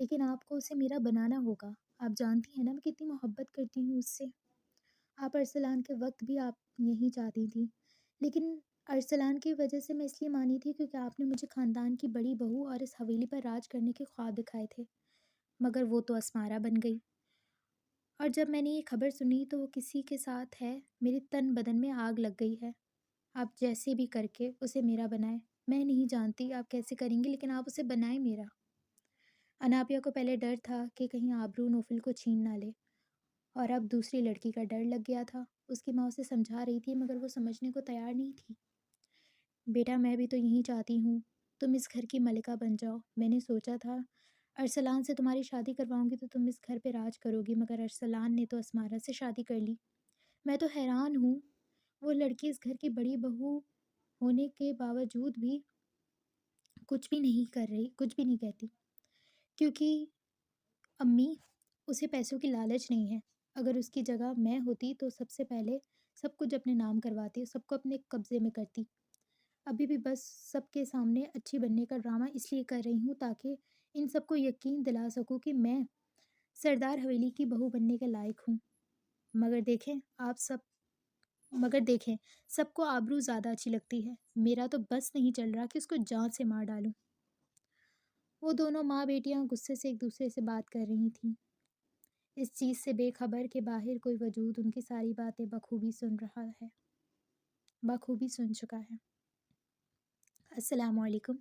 لیکن آپ کو اسے میرا بنانا ہوگا۔ آپ جانتی ہیں نا میں کتنی محبت کرتی ہوں اس سے۔ آپ ارسلان کے وقت بھی آپ یہی چاہتی تھیں، لیکن ارسلان کی وجہ سے میں اس لیے مانی تھی کیونکہ آپ نے مجھے خاندان کی بڑی بہو اور اس حویلی پر راج کرنے کے خواب دکھائے تھے، مگر وہ تو اسمارا بن گئی۔ اور جب میں نے یہ خبر سنی تو وہ کسی کے ساتھ ہے، میرے تن بدن میں آگ لگ گئی ہے۔ آپ جیسے بھی کر کے اسے میرا بنائیں، میں نہیں جانتی آپ کیسے کریں گی، لیکن آپ اسے بنائیں میرا۔ انابیہ کو پہلے ڈر تھا کہ کہیں آبرو نوفل کو چھین نہ لے، اور اب دوسری لڑکی کا ڈر لگ گیا تھا۔ اس کی ماں اسے سمجھا رہی تھی مگر وہ سمجھنے کو تیار نہیں تھی۔ بیٹا میں بھی تو یہی چاہتی ہوں، تم اس گھر کی ملکہ بن جاؤ۔ میں نے سوچا تھا ارسلان سے تمہاری شادی کرواؤں گی تو تم اس گھر پہ راج کرو گی، مگر ارسلان نے تو اسمارا سے شادی کر لی۔ میں تو حیران ہوں، وہ لڑکی اس گھر کی بڑی بہو ہونے کے باوجود بھی کچھ بھی نہیں کر رہی، کچھ بھی نہیں کہتی، کیونکہ امی اسے پیسوں کی لالچ نہیں ہے۔ اگر اس کی جگہ میں ہوتی تو سب سے پہلے سب کچھ اپنے نام کرواتی، سب کو اپنے قبضے میں کرتی۔ ابھی بھی بس سب کے سامنے اچھی بننے کا ڈرامہ اس لیے کر رہی ہوں تاکہ ان سب کو یقین دلا سکوں کہ میں سردار حویلی کی بہو بننے کے لائق ہوں۔ مگر دیکھیں سب کو آبرو زیادہ اچھی لگتی ہے، میرا تو بس نہیں چل رہا کہ اس کو جان سے مار ڈالوں۔ وہ دونوں ماں بیٹیاں غصے سے ایک دوسرے سے بات کر رہی تھیں، اس چیز سے بے خبر کہ باہر کوئی وجود ان کی ساری باتیں بخوبی سن چکا ہے۔ السلام علیکم۔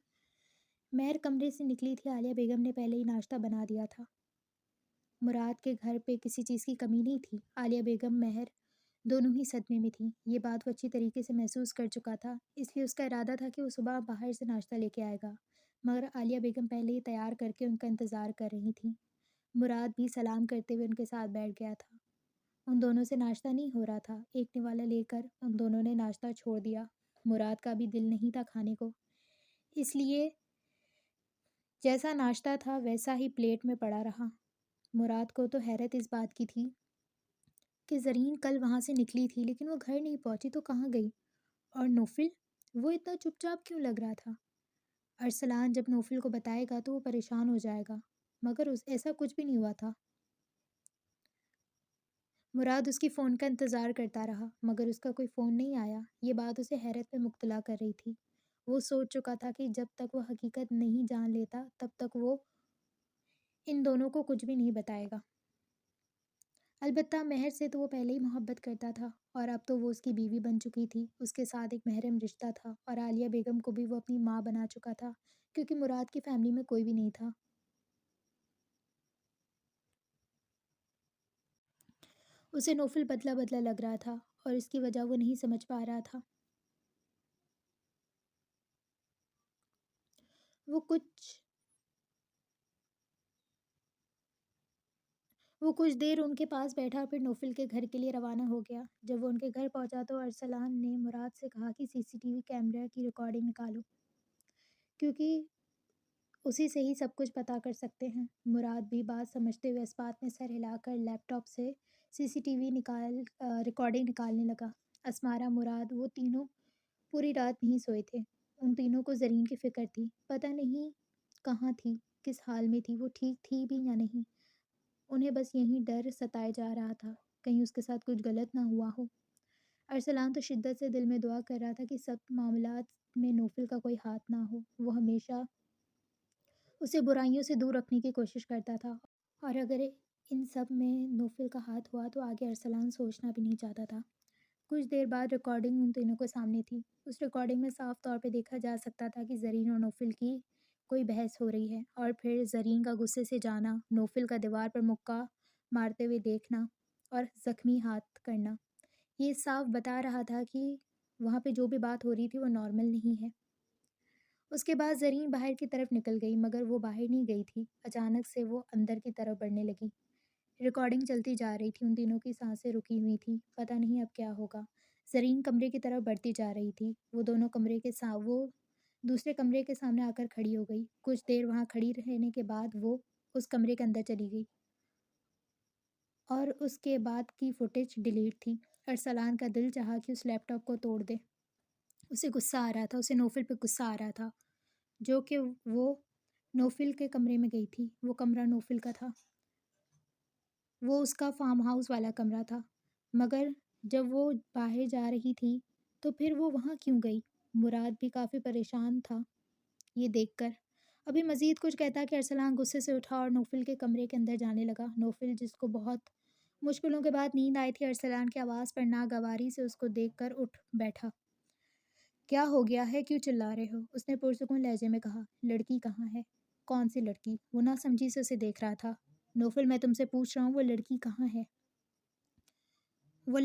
مہر کمرے سے نکلی تھی، عالیہ بیگم نے پہلے ہی ناشتہ بنا دیا تھا۔ مراد کے گھر پہ کسی چیز کی کمی نہیں تھی۔ عالیہ بیگم مہر دونوں ہی صدمے میں تھیں، یہ بات وہ اچھی طریقے سے محسوس کر چکا تھا، اس لیے اس کا ارادہ تھا کہ وہ صبح باہر سے ناشتہ لے کے آئے گا، مگر عالیہ بیگم پہلے ہی تیار کر کے ان کا انتظار کر رہی تھیں۔ مراد بھی سلام کرتے ہوئے ان کے ساتھ بیٹھ گیا تھا۔ ان دونوں سے ناشتہ نہیں ہو رہا تھا، ایک نوالا لے کر ان دونوں نے ناشتہ چھوڑ دیا۔ مراد کا بھی دل نہیں تھا کھانے کو، اس لیے جیسا ناشتہ تھا ویسا ہی پلیٹ میں پڑا رہا۔ مراد کو تو حیرت اس بات کی تھی کہ زرین کل وہاں سے نکلی تھی لیکن وہ گھر نہیں پہنچی تو کہاں گئی، اور نوفل وہ اتنا چپ چاپ کیوں لگ رہا تھا۔ ارسلان جب نوفل کو بتائے گا تو وہ پریشان ہو جائے گا، مگر ایسا کچھ بھی نہیں ہوا تھا۔ مراد اس کی فون کا انتظار کرتا رہا مگر اس کا کوئی فون نہیں آیا، یہ بات اسے حیرت میں مبتلا کر رہی تھی۔ وہ سوچ چکا تھا کہ جب تک وہ حقیقت نہیں جان لیتا تب تک وہ ان دونوں کو کچھ بھی نہیں بتائے گا۔ البتہ مہر سے تو وہ پہلے ہی محبت کرتا تھا، اور اب تو وہ اس کی بیوی بن چکی تھی، اس کے ساتھ ایک محرم رشتہ تھا، اور عالیہ بیگم کو بھی وہ اپنی ماں بنا چکا تھا کیونکہ مراد کی فیملی میں کوئی بھی نہیں تھا۔ اسے نوفل بدلا بدلا لگ رہا تھا اور اس کی وجہ وہ نہیں سمجھ پا رہا تھا۔ وہ کچھ دیر ان کے پاس بیٹھا پھر نوفل کے گھر کے لیے روانہ ہو گیا۔ جب وہ ان کے گھر پہنچا تو ارسلان نے مراد سے کہا کہ CCTV کیمرہ کی ریکارڈنگ نکالو، کیونکہ اسی سے ہی سب کچھ پتہ کر سکتے ہیں۔ مراد بھی بات سمجھتے ہوئے اس بات میں سر ہلا کر لیپ ٹاپ سے CCTV ریکارڈنگ نکالنے لگا۔ اسمارا، مراد، وہ تینوں پوری رات نہیں سوئے تھے۔ ان تینوں کو زرین کی فکر تھی، پتہ نہیں کہاں تھی، کس حال میں تھی، وہ ٹھیک تھی بھی یا نہیں۔ انہیں بس یہی ڈر ستائے جا رہا تھا کہیں اس کے ساتھ کچھ غلط نہ ہوا ہو۔ ارسلان تو شدت سے دل میں دعا کر رہا تھا کہ سب معاملات میں نوفل کا کوئی ہاتھ نہ ہو، وہ ہمیشہ اسے برائیوں سے دور رکھنے کی کوشش کرتا تھا، اور اگر ان سب میں نوفل کا ہاتھ ہوا تو آگے ارسلان سوچنا بھی نہیں چاہتا تھا۔ کچھ دیر بعد ریکارڈنگ ان تینوں کے سامنے تھی۔ اس ریکارڈنگ میں صاف طور پہ دیکھا جا سکتا تھا کہ زرین اور نوفل کی کوئی بحث ہو رہی ہے، اور پھر زرین کا غصے سے جانا، نوفل کا دیوار پر مکہ مارتے ہوئے دیکھنا اور زخمی ہاتھ کرنا، یہ صاف بتا رہا تھا کہ وہاں پہ جو بھی بات ہو رہی تھی وہ نارمل نہیں ہے۔ اس کے بعد زرین باہر کی طرف نکل گئی مگر وہ باہر نہیں گئی تھی، اچانک سے وہ اندر کی طرف بڑھنے لگی۔ ریکارڈنگ چلتی جا رہی تھی، ان تینوں کی سانسیں رکی ہوئی تھیں، پتہ نہیں اب کیا ہوگا۔ زرین کمرے کی طرف بڑھتی جا رہی تھی، وہ دوسرے کمرے کے سامنے آ کر کھڑی ہو گئی۔ کچھ دیر وہاں کھڑی رہنے کے بعد وہ اس کمرے کے اندر چلی گئی، اور اس کے بعد کی فوٹیج ڈیلیٹ تھی۔ ارسلان کا دل چاہا کہ اس لیپ ٹاپ کو توڑ دے، اسے غصہ آ رہا تھا، اسے نوفل پہ غصہ آ رہا تھا جو کہ وہ نوفل کے کمرے میں گئی تھی۔ وہ کمرہ نوفل کا تھا، وہ اس کا فارم ہاؤس والا کمرہ تھا، مگر جب وہ باہر جا رہی تھی تو پھر وہ وہاں کیوں گئی؟ مراد بھی کافی پریشان تھا یہ دیکھ کر۔ ابھی مزید کچھ کہتا کہ ارسلان غصے سے اٹھا اور نوفل کے کمرے کے اندر جانے لگا۔ نوفل، جس کو بہت مشکلوں کے بعد نیند آئی تھی، ارسلان کی آواز پر ناگواری سے اس کو دیکھ کر اٹھ بیٹھا۔ کیا ہو گیا ہے؟ کیوں چلا رہے ہو؟ اس نے پرسکون لہجے میں کہا۔ لڑکی کہاں ہے؟ کون سی لڑکی؟ وہ نہ سمجھی سے اسے دیکھ رہا تھا۔ نوفل، میں تم سے پوچھ رہا ہوں، وہ لڑکی کہاں ہے؟ وہ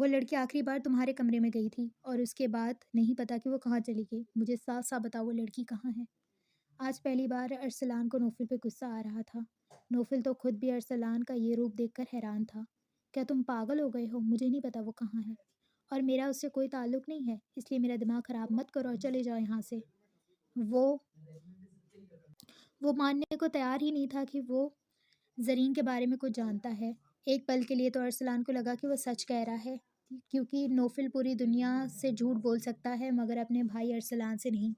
لڑکی آخری بار تمہارے کمرے میں گئی تھی اور اس کے بعد نہیں پتا کہ وہ کہاں چلی گئی۔ مجھے صاف صاف بتاؤ، وہ لڑکی کہاں ہے؟ آج پہلی بار ارسلان کو نوفل پہ غصہ آ رہا تھا۔ نوفل تو خود بھی ارسلان کا یہ روپ دیکھ کر حیران تھا۔ کیا تم پاگل ہو گئے ہو؟ مجھے نہیں پتا وہ کہاں ہے، اور میرا اس سے کوئی تعلق نہیں ہے، اس لیے میرا دماغ خراب مت کرو اور چلے جاؤ یہاں سے۔ وہ ماننے کو تیار ہی نہیں تھا کہ وہ زرین کے بارے میں کچھ جانتا ہے۔ ایک پل کے لیے تو ارسلان کو لگا کہ وہ سچ کہہ رہا ہے، کیونکہ نوفل پوری دنیا سے جھوٹ بول سکتا ہے مگر اپنے بھائی ارسلان سے نہیں۔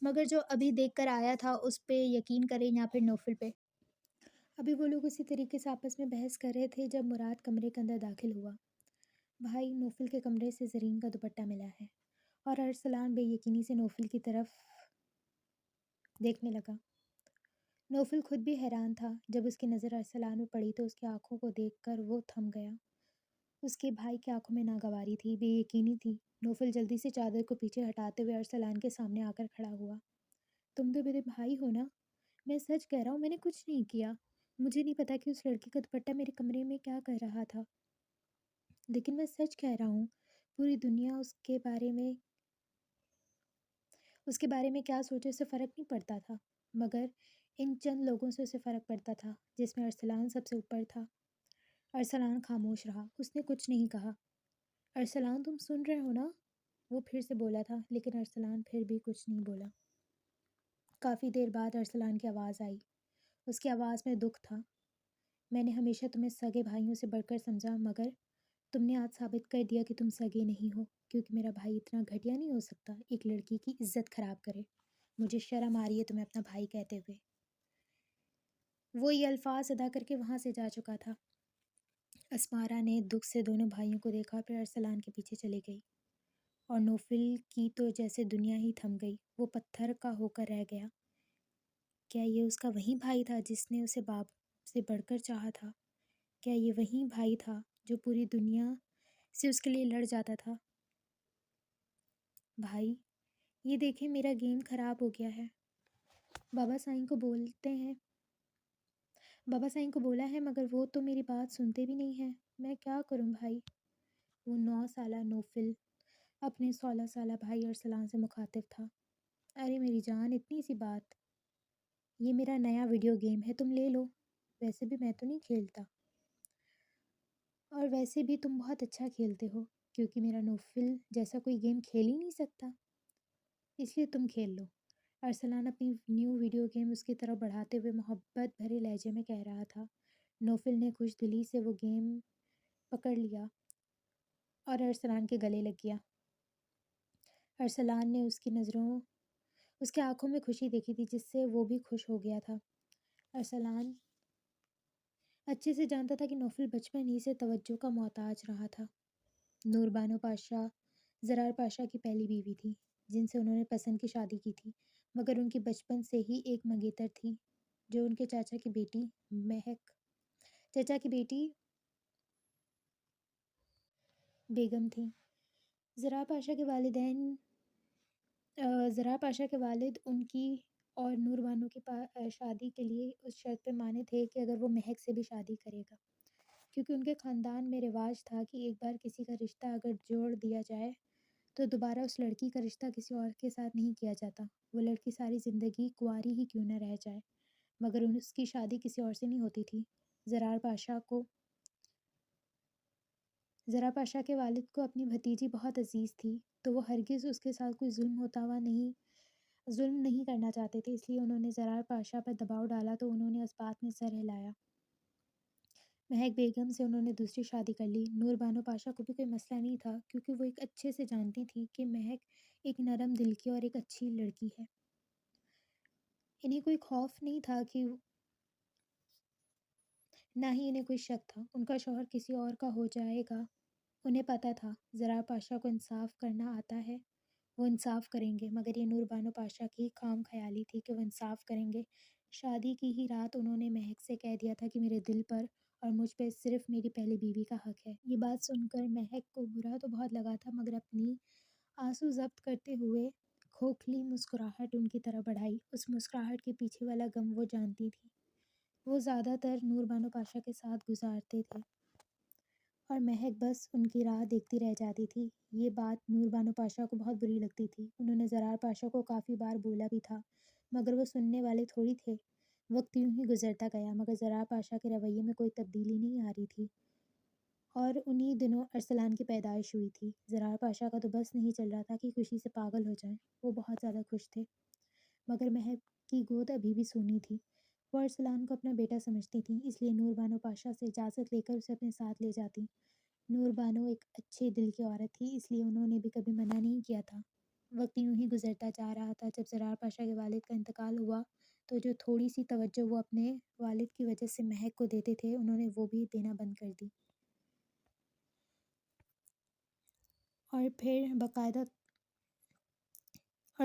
مگر جو ابھی دیکھ کر آیا تھا اس پہ یقین کریں یا پھر نوفل پہ؟ ابھی وہ لوگ اسی طریقے سے آپس میں بحث کر رہے تھے جب مراد کمرے کے اندر داخل ہوا۔ بھائی، نوفل کے کمرے سے زرین کا دوپٹہ ملا ہے، اور ارسلان بے یقینی سے نوفل کی طرف دیکھنے لگا۔ نوفل خود بھی حیران تھا۔ جب اس کی نظر ارسلان میں پڑی تو اس کی آنکھوں کو دیکھ کر وہ تھم گیا۔ اس کے بھائی کی آنکھوں میں ناگواری تھی، بے یقینی تھی۔ نوفل جلدی سے چادر کو پیچھے ہٹاتے ہوئے ارسلان کے سامنے آ کر کھڑا ہوا۔ تم تو میرے بھائی ہو نا؟ میں سچ کہہ رہا ہوں، میں نے کچھ نہیں کیا۔ مجھے نہیں پتا کہ اس لڑکی کا دوپٹہ میرے کمرے میں کیا کر رہا تھا، لیکن میں سچ کہہ رہا ہوں، پوری دنیا اس کے بارے میں کیا سوچے اسے فرق نہیں پڑتا تھا، مگر ان چند لوگوں سے اسے فرق پڑتا تھا، جس میں ارسلان سب سے اوپر تھا۔ ارسلان خاموش رہا، اس نے کچھ نہیں کہا۔ ارسلان، تم سن رہے ہو نا؟ وہ پھر سے بولا تھا، لیکن ارسلان پھر بھی کچھ نہیں بولا۔ کافی دیر بعد ارسلان کی آواز آئی۔ اس کی آواز میں دکھ تھا۔ میں نے ہمیشہ تمہیں سگے بھائیوں سے بڑھ کر سمجھا، مگر تم نے آج ثابت کر دیا کہ تم سگے نہیں ہو، کیونکہ میرا بھائی اتنا گھٹیا نہیں ہو سکتا ایک لڑکی کی عزت خراب کرے۔ مجھے شرم آ رہی ہے تمہیں اپنا بھائی کہتے ہوئے۔ وہ یہ الفاظ ادا کر کے وہاں سے جا چکا تھا۔ اسمارا نے دکھ سے دونوں بھائیوں کو دیکھا، پھر ارسلان کے پیچھے چلی گئی، اور نوفل کی تو جیسے دنیا ہی تھم گئی۔ وہ پتھر کا ہو کر رہ گیا۔ کیا یہ اس کا وہی بھائی تھا جس نے اسے باپ سے بڑھ کر چاہا تھا؟ کیا یہ وہی بھائی تھا جو پوری دنیا سے اس کے لیے لڑ جاتا تھا؟ بھائی، یہ دیکھیں، میرا گیم خراب ہو گیا ہے۔ بابا سائیں کو بولا ہے مگر وہ تو میری بات سنتے بھی نہیں ہیں۔ میں کیا کروں بھائی؟ وہ 9 سالہ نوفل اپنے 16 سالہ بھائی ارسلان سے مخاطب تھا۔ ارے میری جان، اتنی سی بات۔ یہ میرا نیا ویڈیو گیم ہے، تم لے لو۔ ویسے بھی میں تو نہیں کھیلتا، اور ویسے بھی تم بہت اچھا کھیلتے ہو، کیونکہ میرا نوفل جیسا کوئی گیم کھیل ہی نہیں سکتا، اس لیے تم کھیل لو۔ ارسلان اپنی نیو ویڈیو گیم اس کی طرف بڑھاتے ہوئے محبت بھرے لہجے میں کہہ رہا تھا۔ نوفل نے خوش دلی سے وہ گیم پکڑ لیا اور ارسلان کے گلے لگ گیا۔ ارسلان نے اس کی آنکھوں میں خوشی دیکھی تھی، جس سے وہ بھی خوش ہو گیا تھا۔ ارسلان اچھے سے جانتا تھا کہ نوفل بچپن ہی سے توجہ کا محتاج رہا تھا۔ نور بانو پاشا زرار پاشا کی پہلی بیوی تھی، جن سے انہوں نے پسند کی شادی کی تھی، مگر ان کی بچپن سے ہی ایک منگیتر تھی، جو ان کے چاچا کی بیٹی بیگم تھی۔ زرار پاشا کے والد ان کی اور نور بانو کی شادی کے لیے اس شرط پہ مانے تھے کہ اگر وہ مہک سے بھی شادی کرے گا، کیونکہ ان کے خاندان میں رواج تھا کہ ایک بار کسی کا رشتہ اگر جوڑ دیا جائے تو دوبارہ اس لڑکی کا رشتہ کسی اور کے ساتھ نہیں کیا جاتا، وہ لڑکی ساری زندگی کنواری ہی کیوں نہ رہ جائے۔ مگر اس کی شادی کسی اور سے نہیں ہوتی تھی۔ زرار پاشا کے والد کو اپنی بھتیجی بہت عزیز تھی، تو وہ ہرگز اس کے ساتھ کوئی ظلم نہیں کرنا چاہتے تھے، اس لیے انہوں نے زرار پاشا پر دباؤ ڈالا تو انہوں نے اس بات میں سر ہلایا۔ مہک بیگم سے انہوں نے دوسری شادی کر لی۔ نور بانو پاشا کو بھی کوئی مسئلہ نہیں تھا، کیونکہ وہ ایک اچھے سے جانتی تھی کہ مہک ایک نرم دل کی اور ایک اچھی لڑکی ہے۔ انہیں کوئی خوف نہیں تھا کہ نہ ہی انہیں کوئی شک تھا ان کا شوہر کسی اور کا ہو جائے گا۔ انہیں پتہ تھا زرار پاشا کو انصاف کرنا آتا ہے، وہ انصاف کریں گے، مگر یہ نور بانو پاشا کی خام خیالی تھی کہ وہ انصاف کریں گے۔ شادی کی ہی رات انہوں نے مہک سے کہہ دیا تھا کہ میرے دل پر اور مجھ پہ صرف میری پہلی بیوی کا حق ہے۔ یہ بات سن کر مہک کو برا تو بہت لگا تھا، مگر اپنی آنسو ضبط کرتے ہوئے کھوکھلی مسکراہٹ ان کی طرف بڑھائی۔ اس مسکراہٹ کے پیچھے والا غم وہ جانتی تھی۔ وہ زیادہ تر نور بانو پاشا کے ساتھ گزارتے تھے اور مہک بس ان کی راہ دیکھتی رہ جاتی تھی۔ یہ بات نور بانو پاشا کو بہت بری لگتی تھی۔ انہوں نے زرار پاشا کو کافی بار بولا بھی تھا، مگر وہ سننے والے تھوڑی تھے۔ وقت یوں ہی گزرتا گیا، مگر زرار پاشا کے رویے میں کوئی تبدیلی نہیں آ رہی تھی۔ اور انہی دنوں ارسلان کی پیدائش ہوئی تھی۔ زرار پاشا کا تو بس نہیں چل رہا تھا کہ خوشی سے پاگل ہو جائیں۔ وہ بہت زیادہ خوش تھے، مگر مہک کی گود ابھی بھی سونی تھی۔ وہ ارسلان کو اپنا بیٹا سمجھتی تھیں، اس لیے نور بانو پاشا سے اجازت لے کر اسے اپنے ساتھ لے جاتی۔ نور بانو ایک اچھے دل کی عورت تھی، اس لیے انہوں نے بھی کبھی منع نہیں کیا تھا۔ وقت یوں ہی گزرتا جا رہا تھا۔ جب زرار پاشا کے والد کا انتقال ہوا تو جو تھوڑی سی توجہ وہ اپنے والد کی وجہ سے مہک کو دیتے تھے، انہوں نے وہ بھی دینا بند کر دی۔ اور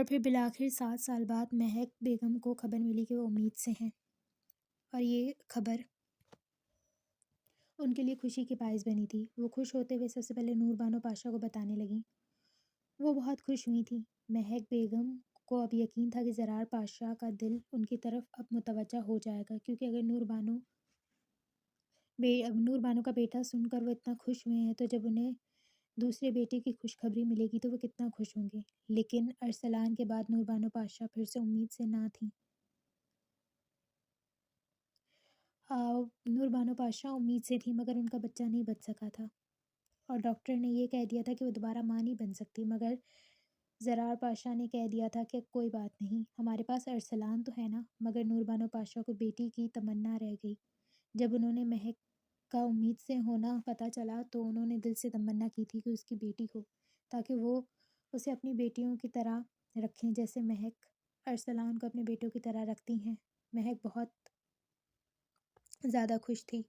پھر بالآخر 7 سال بعد مہک بیگم کو خبر ملی کہ وہ امید سے ہیں، اور یہ خبر ان کے لیے خوشی کی باعث بنی تھی۔ وہ خوش ہوتے ہوئے سب سے پہلے نور بانو پاشا کو بتانے لگیں۔ وہ بہت خوش ہوئی تھیں۔ مہک بیگم کو اب یقین تھا کہ زرار پاشا کا دل ان کی طرف اب متوجہ ہو جائے گا، کیونکہ اگر نور بانو کا بیٹا سن کر وہ اتنا خوش ہوئے ہیں تو جب انہیں دوسرے بیٹے کی خوشخبری ملے گی تو وہ کتنا خوش ہوں گے۔ لیکن ارسلان کے بعد نور بانو پاشا پھر سے امید سے نہ تھیں۔ نور بانو پاشا امید سے تھی، مگر ان کا بچہ نہیں بچ سکا تھا، اور ڈاکٹر نے یہ کہہ دیا تھا کہ وہ دوبارہ ماں نہیں بن سکتی۔ مگر زرار پاشا نے کہہ دیا تھا کہ کوئی بات نہیں، ہمارے پاس ارسلان تو ہے نا۔ مگر نور بانو پاشا کو بیٹی کی تمنا رہ گئی۔ جب انہوں نے مہک کا امید سے ہونا پتہ چلا تو انہوں نے دل سے تمنا کی تھی کہ اس کی بیٹی ہو، تاکہ وہ اسے اپنی بیٹیوں کی طرح رکھیں، جیسے مہک ارسلان کو اپنے بیٹوں کی طرح رکھتی ہیں۔ مہک بہت زیادہ خوش تھی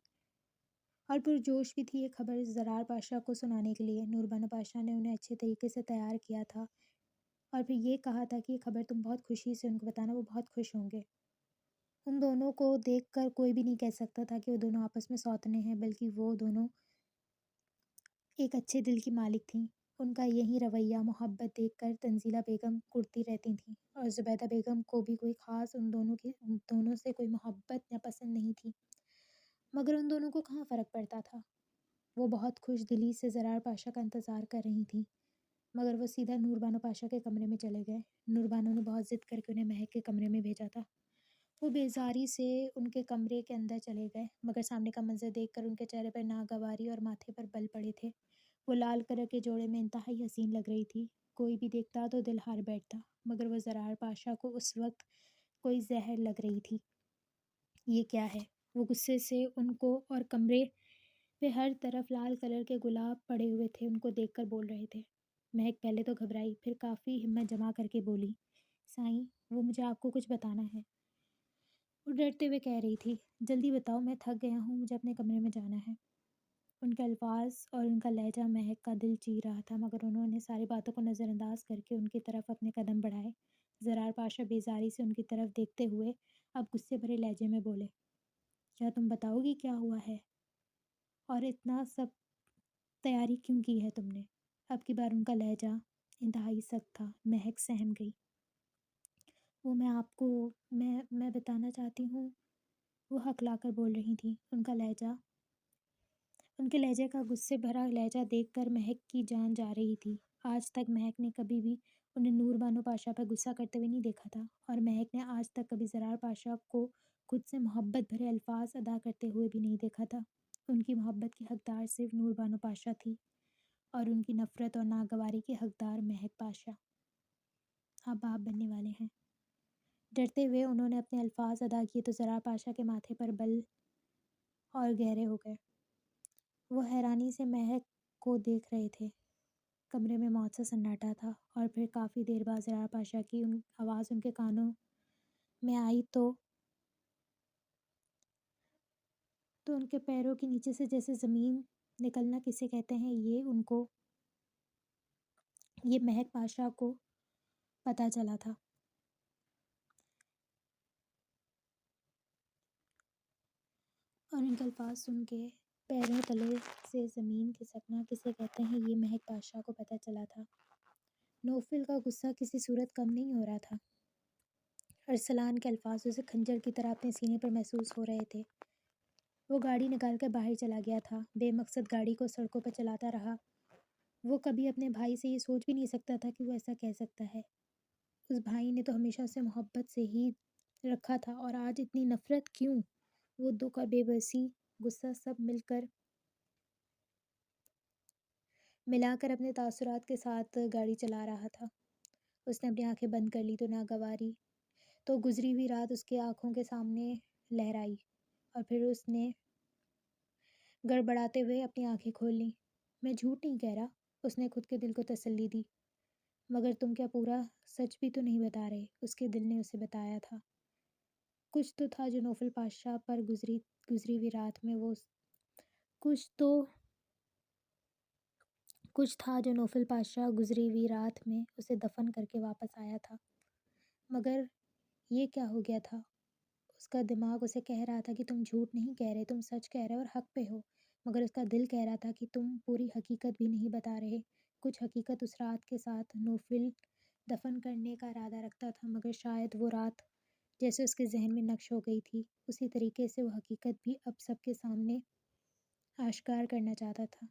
اور پرجوش بھی تھی یہ خبر زرار پاشا کو سنانے کے لیے۔ نور بانو پاشا نے انہیں اچھے طریقے سے تیار کیا تھا اور پھر یہ کہا تھا کہ یہ خبر تم بہت خوشی سے ان کو بتانا، وہ بہت خوش ہوں گے۔ ان دونوں کو دیکھ کر کوئی بھی نہیں کہہ سکتا تھا کہ وہ دونوں آپس میں سوتنے ہیں، بلکہ وہ دونوں ایک اچھے دل کی مالک تھیں۔ ان کا یہی رویہ، محبت دیکھ کر تنزیلہ بیگم کڑتی رہتی تھیں، اور زبیدہ بیگم کو بھی کوئی خاص ان دونوں سے کوئی محبت یا پسند نہیں تھی۔ مگر ان دونوں کو کہاں فرق پڑتا تھا۔ وہ بہت خوش دلی سے زرار پاشا کا انتظار کر رہی تھیں، مگر وہ سیدھا نور بانو پاشا کے کمرے میں چلے گئے۔ نور بانو نے بہت ضد کر کے انہیں مہک کے کمرے میں بھیجا تھا۔ وہ بیزاری سے ان کے کمرے کے اندر چلے گئے، مگر سامنے کا منظر دیکھ کر ان کے چہرے پر ناگواری اور ماتھے پر بل پڑے تھے۔ وہ لال کلر کے جوڑے میں انتہائی حسین لگ رہی تھی۔ کوئی بھی دیکھتا تو دل ہار بیٹھتا، مگر وہ زرار پاشا کو اس وقت کوئی زہر لگ رہی تھی۔ یہ کیا ہے؟ وہ غصے سے ان کو، اور کمرے پہ ہر طرف لال کلر کے گلاب پڑے ہوئے تھے، ان کو دیکھ کر بول رہے تھے۔ مہک پہلے تو گھبرائی، پھر کافی ہمت جما کر کے بولی، سائیں، وہ مجھے آپ کو کچھ بتانا ہے۔ وہ ڈرتے ہوئے کہہ رہی تھی، جلدی بتاؤ، میں تھک گیا ہوں، مجھے اپنے کمرے میں جانا ہے۔ ان کے الفاظ اور ان کا لہجہ مہک کا دل چیر رہا تھا، مگر انہوں نے ساری باتوں کو نظر انداز کر کے ان کی طرف اپنے قدم بڑھائے۔ زرار پاشا بیزاری سے ان کی طرف دیکھتے ہوئے اب غصے بھرے لہجے میں بولے، کیا تم بتاؤ گی کیا ہوا ہے؟ اور اتنا سب تیاری کیوں کی ہے تم نے؟ اب کی بار ان کا لہجہ انتہائی سخت تھا۔ مہک سہم گئی۔ وہ میں بتانا چاہتی ہوں، وہ ہکلا کر بول رہی تھیں۔ ان کے لہجے کا غصے بھرا لہجہ دیکھ کر مہک کی جان جا رہی تھی۔ آج تک مہک نے کبھی بھی انہیں نور بانو پاشا پر غصہ کرتے ہوئے نہیں دیکھا تھا، اور مہک نے آج تک کبھی زرار پاشا کو خود سے محبت بھرے الفاظ ادا کرتے ہوئے بھی نہیں دیکھا تھا۔ ان کی محبت کی حقدار صرف نور بانو پاشا تھی، اور ان کی نفرت اور ناگواری کی حقدار مہک پاشا۔ آپ باپ بننے والے ہیں۔ ڈرتے ہوئے انہوں نے اپنے الفاظ ادا کیے تو زرار پاشا کے ماتھے پر بل اور گہرے ہو گئے۔ وہ حیرانی سے مہک کو دیکھ رہے تھے۔ کمرے میں موت سا سناٹا تھا، اور پھر کافی دیر بعد زرار پاشا کی آواز ان کے کانوں میں آئی تو ان کے پیروں کے نیچے سے جیسے زمین نکلنا کسے کہتے ہیں یہ مہک پاشا کو پتہ چلا تھا۔ اور ان کے الفاظ سن کے پیروں تلے سے زمین کھسکنا کسے کہتے ہیں یہ مہک پاشا کو پتہ چلا تھا۔ نوفل کا غصہ کسی صورت کم نہیں ہو رہا تھا۔ ارسلان کے الفاظ اسے خنجر کی طرح اپنے سینے پر محسوس ہو رہے تھے۔ وہ گاڑی نکال کر باہر چلا گیا تھا، بے مقصد گاڑی کو سڑکوں پر چلاتا رہا۔ وہ کبھی اپنے بھائی سے یہ سوچ بھی نہیں سکتا تھا کہ وہ ایسا کہہ سکتا ہے۔ اس بھائی نے تو ہمیشہ اسے محبت سے ہی رکھا تھا، اور آج اتنی نفرت کیوں؟ وہ دکھ اور بے بسی، غصہ سب ملا کر اپنے تاثرات کے ساتھ گاڑی چلا رہا تھا۔ اس نے اپنی آنکھیں بند کر لی تو گزری ہوئی رات اس کے آنکھوں کے سامنے لہرائی، اور پھر اس نے گڑبڑاتے ہوئے اپنی آنکھیں کھول لیں۔ میں جھوٹ نہیں کہہ رہا، اس نے خود کے دل کو تسلی دی۔ مگر تم کیا پورا سچ بھی تو نہیں بتا رہے؟ اس کے دل نے اسے بتایا تھا۔ کچھ تو تھا جو نوفل پاشا پر گزری ہوئی رات میں اسے دفن کر کے واپس آیا تھا۔ مگر یہ کیا ہو گیا تھا؟ اس کا دماغ اسے کہہ رہا تھا کہ تم جھوٹ نہیں کہہ رہے، تم سچ کہہ رہے اور حق پہ ہو، مگر اس کا دل کہہ رہا تھا کہ تم پوری حقیقت بھی نہیں بتا رہے۔ کچھ حقیقت اس رات کے ساتھ نوفل دفن کرنے کا ارادہ رکھتا تھا، مگر شاید وہ رات جیسے اس کے ذہن میں نقش ہو گئی تھی، اسی طریقے سے وہ حقیقت بھی اب سب کے سامنے آشکار کرنا چاہتا تھا۔